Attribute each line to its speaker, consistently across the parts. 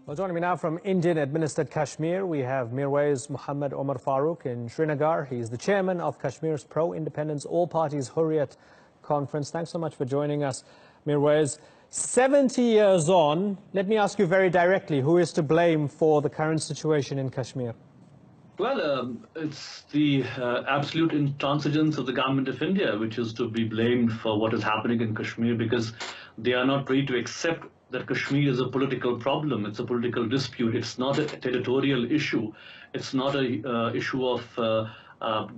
Speaker 1: Well, joining me now from Indian-administered Kashmir, we have Mirwais Muhammad Omar Farooq in Srinagar. He's the chairman of Kashmir's pro-independence all-parties Hurriyat conference. Thanks so much for joining us, Mirwais. 70 years on, let me ask you very directly, who is to blame for the current situation in Kashmir?
Speaker 2: Well, it's the absolute intransigence of the government of India, which is to be blamed for what is happening in Kashmir, because they are not ready to accept that Kashmir is a political problem. It's a political dispute. It's not a territorial issue. It's not a issue of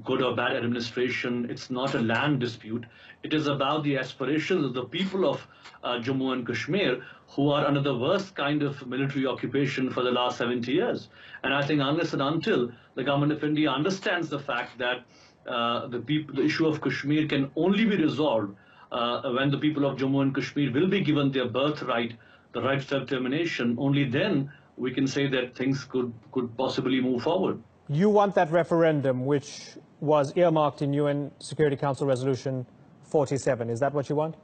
Speaker 2: good or bad administration. It's not a land dispute. It is about the aspirations of the people of Jammu and Kashmir, who are under the worst kind of military occupation for the last 70 years. And I think unless and until the government of India understands the fact that the issue of Kashmir can only be resolved when the people of Jammu and Kashmir will be given their birthright, the right to self-determination, only then we can say that things could possibly move forward.
Speaker 1: You want that referendum, which was earmarked in UN Security Council Resolution 47. Is that what you want?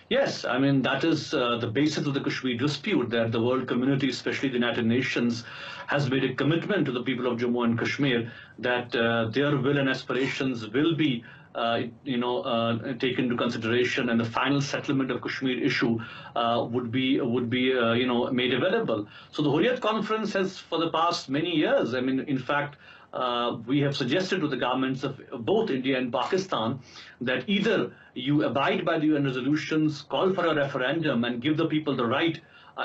Speaker 2: Yes, I mean, that is the basis of the Kashmir dispute, that the world community, especially the United Nations, has made a commitment to the people of Jammu and Kashmir that their will and aspirations will be taken into consideration, and the final settlement of Kashmir issue would be made available. So the Hurriyat conference has, for the past many years, I mean, in fact, we have suggested to the governments of both India and Pakistan that either you abide by the UN resolutions, call for a referendum, and give the people the right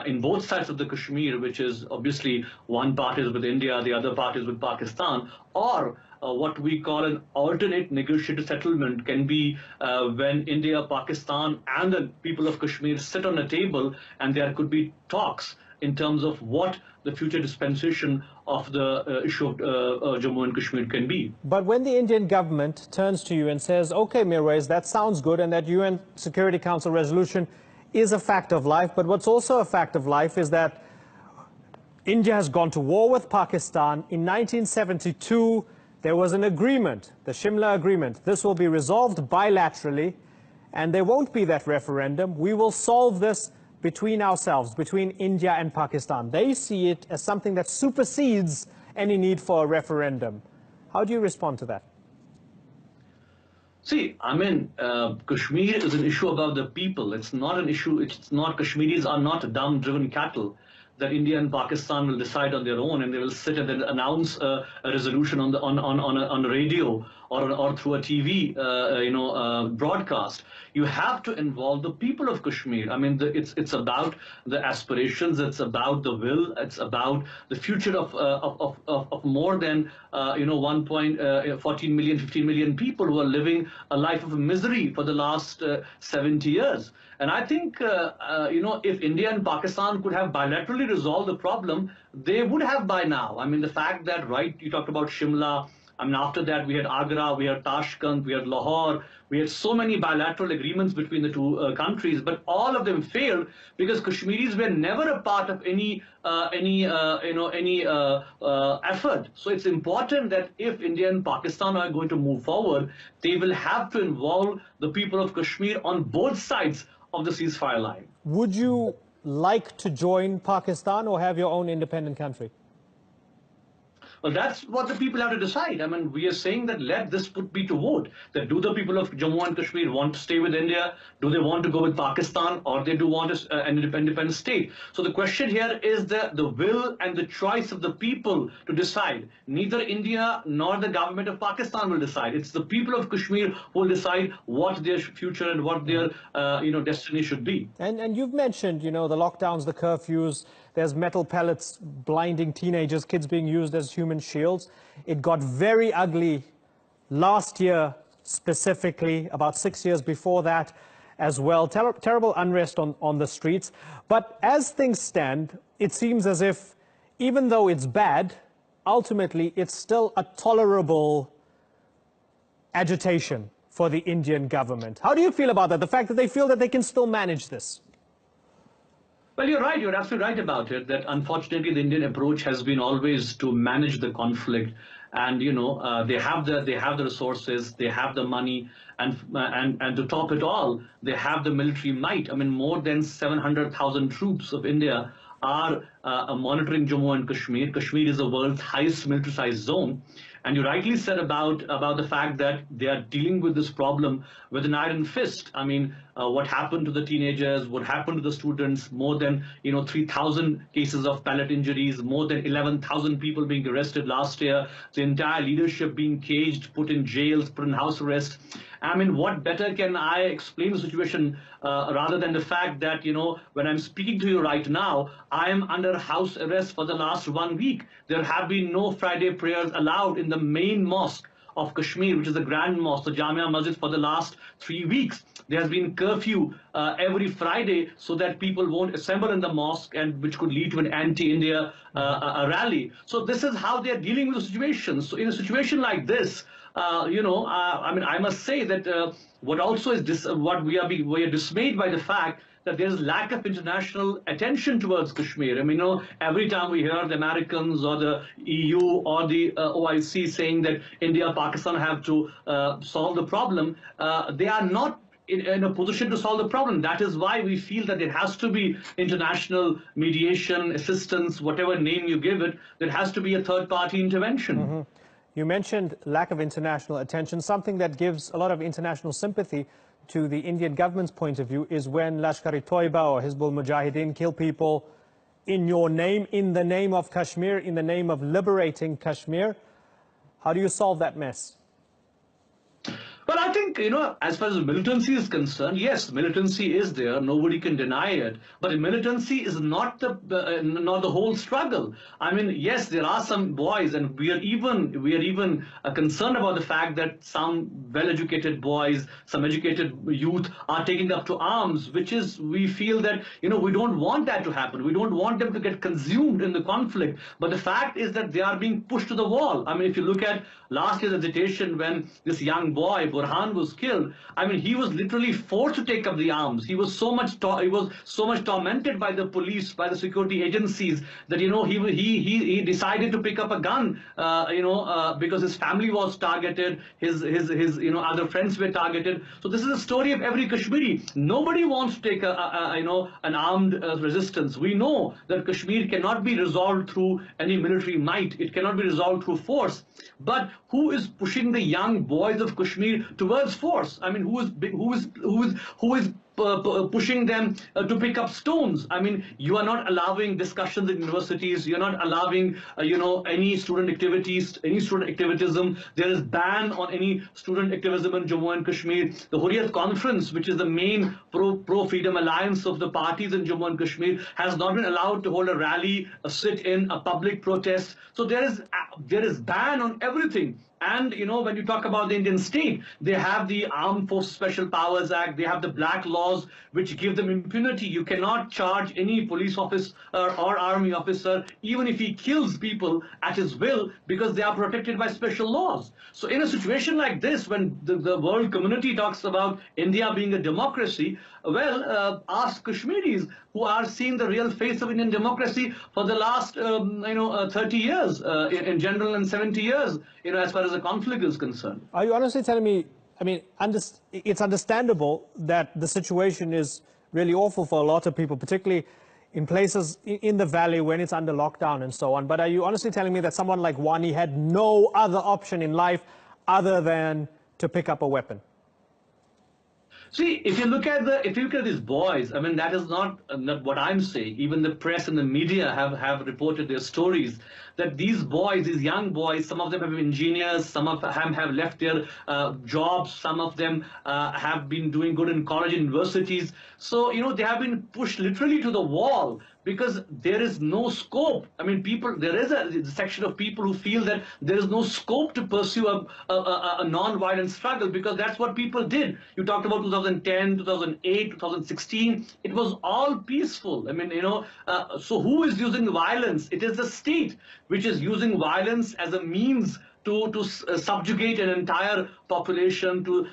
Speaker 2: in both sides of the Kashmir, which is obviously one part is with India, the other part is with Pakistan, or what we call an alternate negotiated settlement can be when India, Pakistan, and the people of Kashmir sit on a table, and there could be talks in terms of what the future dispensation of the issue of Jammu and Kashmir can be.
Speaker 1: But when the Indian government turns to you and says, okay, Mirwais, that sounds good, and that UN Security Council resolution is a fact of life, but what's also a fact of life is that India has gone to war with Pakistan. In 1972, there was an agreement, the Shimla Agreement. This will be resolved bilaterally, and there won't be that referendum. We will solve this between ourselves, between India and Pakistan. They see it as something that supersedes any need for a referendum. How do you respond to that?
Speaker 2: See, I mean, Kashmir is an issue about the people. It's not an issue, Kashmiris are not dumb-driven cattle that India and Pakistan will decide on their own, and they will sit and then announce a resolution on the radio or through a TV broadcast. You have to involve the people of Kashmir. I mean, it's about the aspirations, it's about the will, it's about the future of more than 14 million, 15 million people who are living a life of misery for the last 70 years. And I think, if India and Pakistan could have bilaterally resolved the problem, they would have by now. I mean, the fact that, right, you talked about Shimla, I mean, after that we had Agra, we had Tashkent, we had Lahore, we had so many bilateral agreements between the two countries, but all of them failed because Kashmiris were never a part of any effort. So it's important that if India and Pakistan are going to move forward, they will have to involve the people of Kashmir on both sides of the ceasefire line.
Speaker 1: Would you like to join Pakistan or have your own independent country?
Speaker 2: Well, that's what the people have to decide. I mean, we are saying that let this be to vote. That do the people of Jammu and Kashmir want to stay with India? Do they want to go with Pakistan? Or they do want an independent state? So the question here is the will and the choice of the people to decide. Neither India nor the government of Pakistan will decide. It's the people of Kashmir who will decide what their future and what their destiny should be.
Speaker 1: And you've mentioned, the lockdowns, the curfews. There's metal pellets blinding teenagers, kids being used as human shields. It got very ugly last year specifically, about 6 years before that as well. Terrible unrest on the streets. But as things stand, it seems as if, even though it's bad, ultimately it's still a tolerable agitation for the Indian government. How do you feel about that? The fact that they feel that they can still manage this?
Speaker 2: Well, you're right. You're absolutely right about it, that unfortunately the Indian approach has been always to manage the conflict. And, they have the resources, they have the money, and to top it all, they have the military might. I mean, more than 700,000 troops of India are monitoring Jammu and Kashmir. Kashmir is the world's highest militarized zone. And you rightly said about the fact that they are dealing with this problem with an iron fist. I mean, what happened to the teenagers, what happened to the students, more than 3,000 cases of pellet injuries, more than 11,000 people being arrested last year, the entire leadership being caged, put in jails, put in house arrest. I mean, what better can I explain the situation rather than the fact that, when I'm speaking to you right now, I am under house arrest for the last 1 week. There have been no Friday prayers allowed in the main mosque of Kashmir, which is the Grand Mosque, the Jamia Masjid, for the last 3 weeks. There has been curfew every Friday so that people won't assemble in the mosque, and which could lead to an anti-India rally. So this is how they are dealing with the situation. So in a situation like this, I mean, I must say that what also is what we are dismayed by the fact that there is lack of international attention towards Kashmir. I mean, every time we hear the Americans or the EU or the OIC saying that India, Pakistan have to solve the problem, they are not in a position to solve the problem. That is why we feel that there has to be international mediation, assistance, whatever name you give it. There has to be a third-party intervention.
Speaker 1: Mm-hmm. You mentioned lack of international attention. Something that gives a lot of international sympathy to the Indian government's point of view is when Lashkar-e-Toiba or Hizbul Mujahideen kill people in your name, in the name of Kashmir, in the name of liberating Kashmir. How do you solve that mess?
Speaker 2: Well, I think, as far as militancy is concerned, yes, militancy is there. Nobody can deny it. But militancy is not the whole struggle. I mean, yes, there are some boys, and we are even concerned about the fact that some well-educated boys, some educated youth are taking up to arms, which is, we feel that, we don't want that to happen. We don't want them to get consumed in the conflict. But the fact is that they are being pushed to the wall. I mean, if you look at last year's agitation when this young boy, Burhan, was killed, I mean, he was literally forced to take up the arms. He was so much tormented by the police, by the security agencies, that he decided to pick up a gun, because his family was targeted, his other friends were targeted. So this is a story of every Kashmiri. Nobody wants to take an armed resistance. We know that Kashmir cannot be resolved through any military might. It cannot be resolved through force. But who is pushing the young boys of Kashmir towards force? I mean, who is pushing them to pick up stones? I mean, you are not allowing discussions in universities. You're not allowing, any student activities, any student activism. There is ban on any student activism in Jammu and Kashmir. The Hurriyat Conference, which is the main pro-freedom alliance of the parties in Jammu and Kashmir, has not been allowed to hold a rally, a sit-in, a public protest. So there is ban on everything. And, when you talk about the Indian state, they have the Armed Forces Special Powers Act, they have the black laws which give them impunity. You cannot charge any police officer or army officer, even if he kills people at his will, because they are protected by special laws. So in a situation like this, when the world community talks about India being a democracy, well, ask Kashmiris who are seeing the real face of Indian democracy for the last, 30 years in general, and 70 years, as far as the conflict is concerned.
Speaker 1: Are you honestly telling me, I mean, it's understandable that the situation is really awful for a lot of people, particularly in places in the valley when it's under lockdown and so on. But are you honestly telling me that someone like Wani had no other option in life other than to pick up a weapon?
Speaker 2: See, if you look at these boys, I mean, that is not what I'm saying. Even the press and the media have reported their stories that these boys, these young boys, some of them have been engineers, some of them have left their jobs, some of them have been doing good in college and universities. So, they have been pushed literally to the wall because there is no scope. I mean, there is a section of people who feel that there is no scope to pursue a non-violent struggle, because that's what people did. You talked about 2010, 2008, 2016. It was all peaceful. I mean, so who is using violence? It is the state which is using violence as a means to subjugate an entire population, to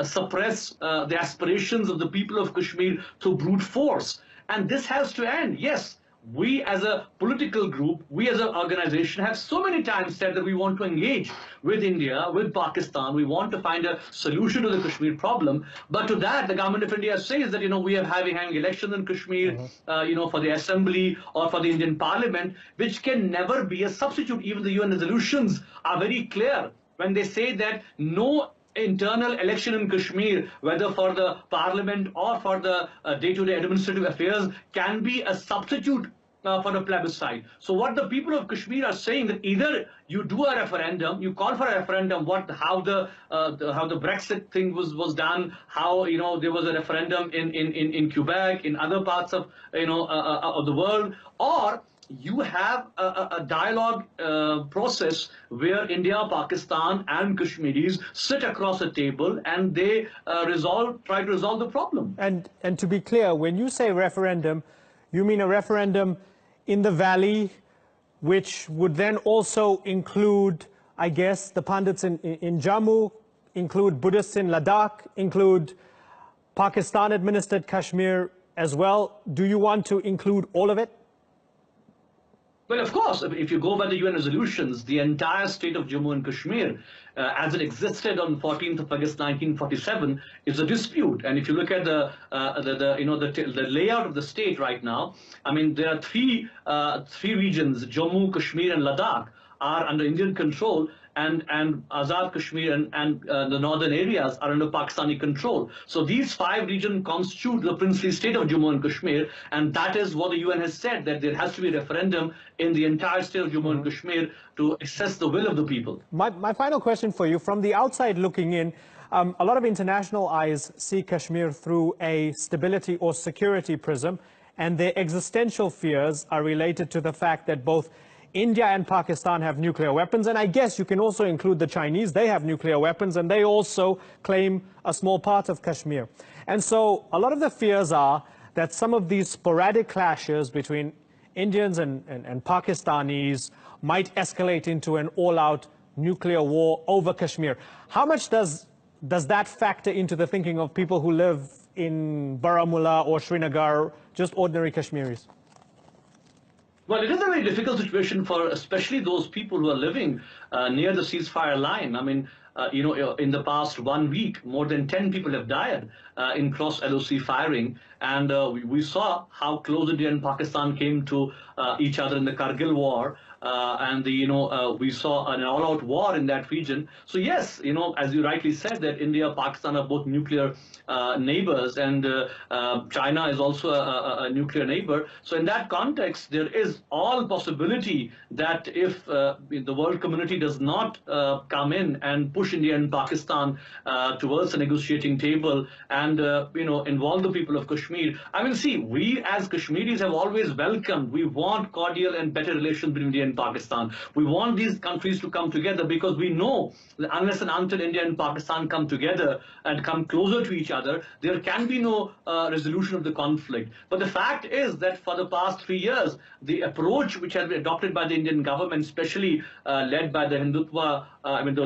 Speaker 2: suppress the aspirations of the people of Kashmir through brute force. And this has to end. Yes, we as a political group, we as an organization have so many times said that we want to engage with India, with Pakistan. We want to find a solution to the Kashmir problem. But to that, the government of India says that, we are having elections in Kashmir, for the assembly or for the Indian parliament, which can never be a substitute. Even the UN resolutions are very clear when they say that no internal election in Kashmir, whether for the parliament or for the day-to-day administrative affairs, can be a substitute for a plebiscite. So what the people of Kashmir are saying, that either you do a referendum, you call for a referendum, how the Brexit thing was done, how there was a referendum in Quebec, in other parts of of the world, or you have a dialogue process where India, Pakistan, and Kashmiris sit across a table and they try to resolve the problem.
Speaker 1: And to be clear, when you say referendum, you mean a referendum in the valley, which would then also include, I guess, the Pandits in Jammu, include Buddhists in Ladakh, include Pakistan-administered Kashmir as well. Do you want to include all of it?
Speaker 2: Well, of course, if you go by the UN resolutions, the entire state of Jammu and Kashmir, as it existed on 14th of August 1947, is a dispute. And if you look at the layout of the state right now, I mean, there are three regions: Jammu, Kashmir, and Ladakh are under Indian control, and Azad Kashmir and the northern areas are under Pakistani control. So these 5 regions constitute the princely state of Jammu and Kashmir, and that is what the UN has said, that there has to be a referendum in the entire state of Jammu and Kashmir to assess the will of the people.
Speaker 1: My final question for you, from the outside looking in, a lot of international eyes see Kashmir through a stability or security prism, and their existential fears are related to the fact that both India and Pakistan have nuclear weapons, and I guess you can also include the Chinese. They have nuclear weapons, and they also claim a small part of Kashmir. And so a lot of the fears are that some of these sporadic clashes between Indians and Pakistanis might escalate into an all-out nuclear war over Kashmir. How much does that factor into the thinking of people who live in Baramulla or Srinagar, just ordinary Kashmiris?
Speaker 2: Well, it is a very difficult situation for especially those people who are living near the ceasefire line. I mean, in the past 1 week, more than 10 people have died in cross-LOC firing. And we saw how close India and Pakistan came to each other in the Kargil war. And we saw an all-out war in that region. So yes, as you rightly said, that India, Pakistan are both nuclear neighbors, and China is also a nuclear neighbor. So in that context, there is all possibility that if the world community does not come in and push India and Pakistan towards a negotiating table and involve the people of Kashmir. I mean, see, we as Kashmiris have always welcomed. We want cordial and better relations between India and Pakistan. We want these countries to come together because we know that unless and until India and Pakistan come together and come closer to each other, there can be no resolution of the conflict. But the fact is that for the past 3 years, the approach which has been adopted by the Indian government, especially led by the Hindutva,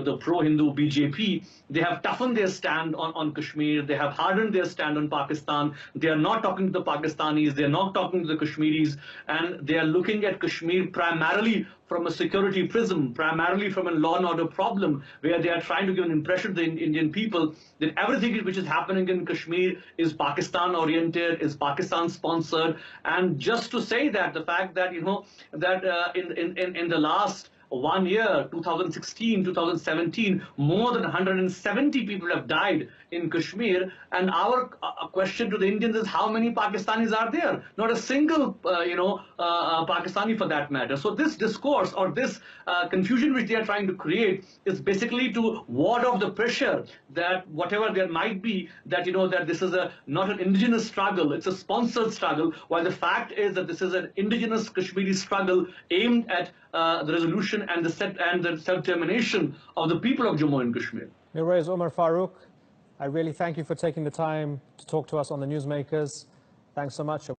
Speaker 2: the pro-Hindu BJP, they have toughened their stand on Kashmir. They have hardened their stand on Pakistan. They are not talking to the Pakistanis. They are not talking to the Kashmiris. And they are looking at Kashmir primarily from a security prism, primarily from a law and order problem, where they are trying to give an impression to the Indian people that everything which is happening in Kashmir is Pakistan-oriented, is Pakistan-sponsored. And just to say that, the fact that, in the last 1 year, 2016, 2017, more than 170 people have died in Kashmir. And our question to the Indians is, how many Pakistanis are there? Not a single, Pakistani for that matter. So this discourse or this confusion which they are trying to create is basically to ward off the pressure that whatever there might be, that, that this is not an indigenous struggle, it's a sponsored struggle, while the fact is that this is an indigenous Kashmiri struggle aimed at the resolution and the self-determination of the people of Jammu and Kashmir.
Speaker 1: Mirwais Umar Farooq, I really thank you for taking the time to talk to us on the Newsmakers. Thanks so much.